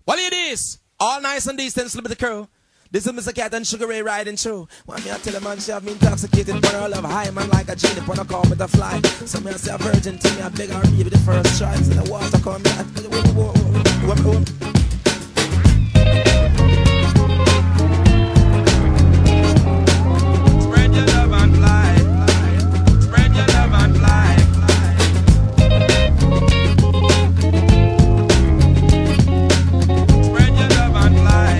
Well, it is all nice and decent, slip of the crew. This is Mr. Cat and Sugar Ray riding through. When me I tell a man she have me intoxicated, but her love high man like a genie, when I call me the fly. So me I say a virgin to me, I beg her baby the first choice. In the water come me, spread your love and fly. Spread your love and fly. Spread your love and fly.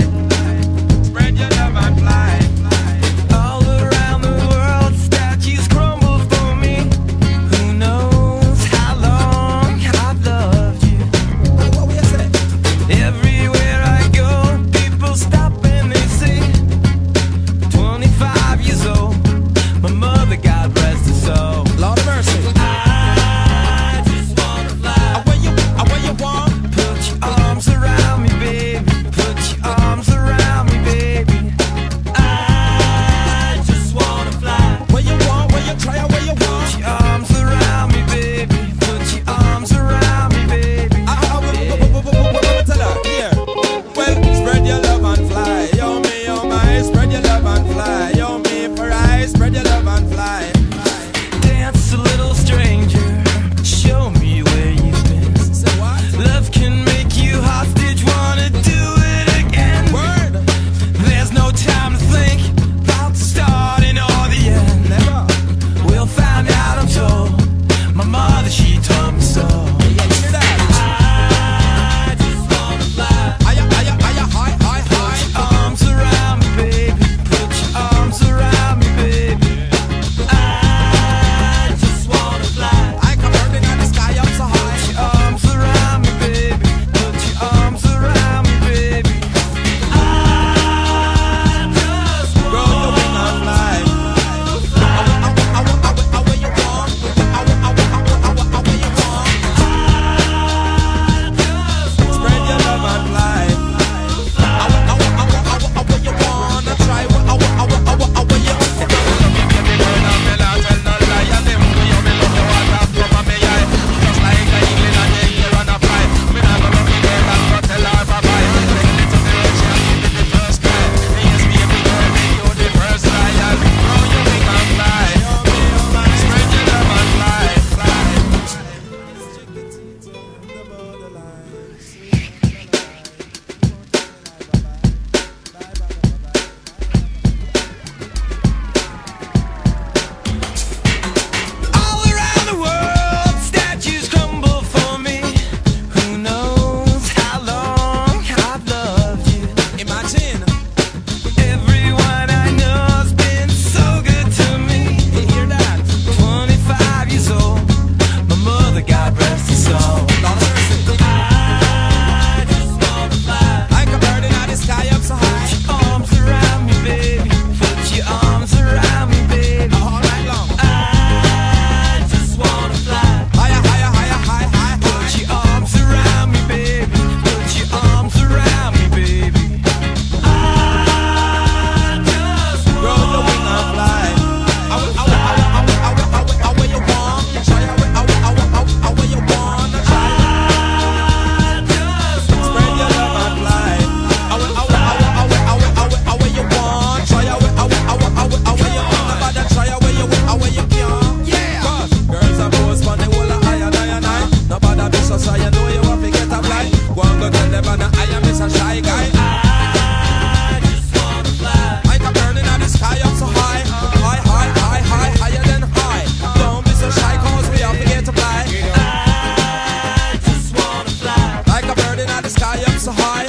Spread your love and fly. All around the world, statues crumble for me. Who knows how long I've loved you? What we say? Everywhere I go, people stop and they say, 25 years old, my mother, God rest her soul. Lord of mercy. I just wanna fly. Where you want? Put your arms around me, baby. Put your arms around me, baby. I just wanna fly. Where you want? Where you try? Where you want? Put your arms around me, baby. Put your arms around me, baby. Tell her, here. Well, spread your love and fly. Yo, me, yo, my. Spread your love and fly. Yo, me, for I. Spread your love and fly. Dance a little stranger. Show me where you've been. Say what? Love can make you hostage. Wanna do it again? Word. There's no time to think about the starting or the end. Never. We'll find out, I'm told. My mother, she told me so. Yeah, you hear that? I just wanna fly. Higher, high. Arms around me, baby. Put your arms around me, baby. I just wanna fly. I come burning in the sky up so high. Put your arms around me, baby. Put your arms around me, baby. I just Grow your wing and fly. Where you want? Where you want? Spread your love and fly. Where you wanna try? Where you? all around the world, statues crumble for me. Who knows how long I've loved you? Imagine. Everyone I know has been so good to me. You hear that? 25 years old, my mother, God rest her soul. Lord of mercy. I just wanna fly. Like a bird in the sky up so high. Put your arms around me, baby. Put your arms around me, baby. All night long. I just wanna fly. Higher. Put your arms around me, baby. Put your arms around me, baby. I just Grow your wing and fly. Where you want? Try where you wanna try. Spread your love and fly. Where you want? Try where you want. Nobody try where you can. Yeah. 'Cause girls are both on the whole of higher than I. Nobody be so shy, you know you have to get a fly. Go and go tell them I am Mr. Shy Guy. I just wanna fly. Like a bird in the sky up so high. Higher than high. Don't be so shy, 'cause we have to get to fly. I just wanna fly. Like a bird in the sky up so high.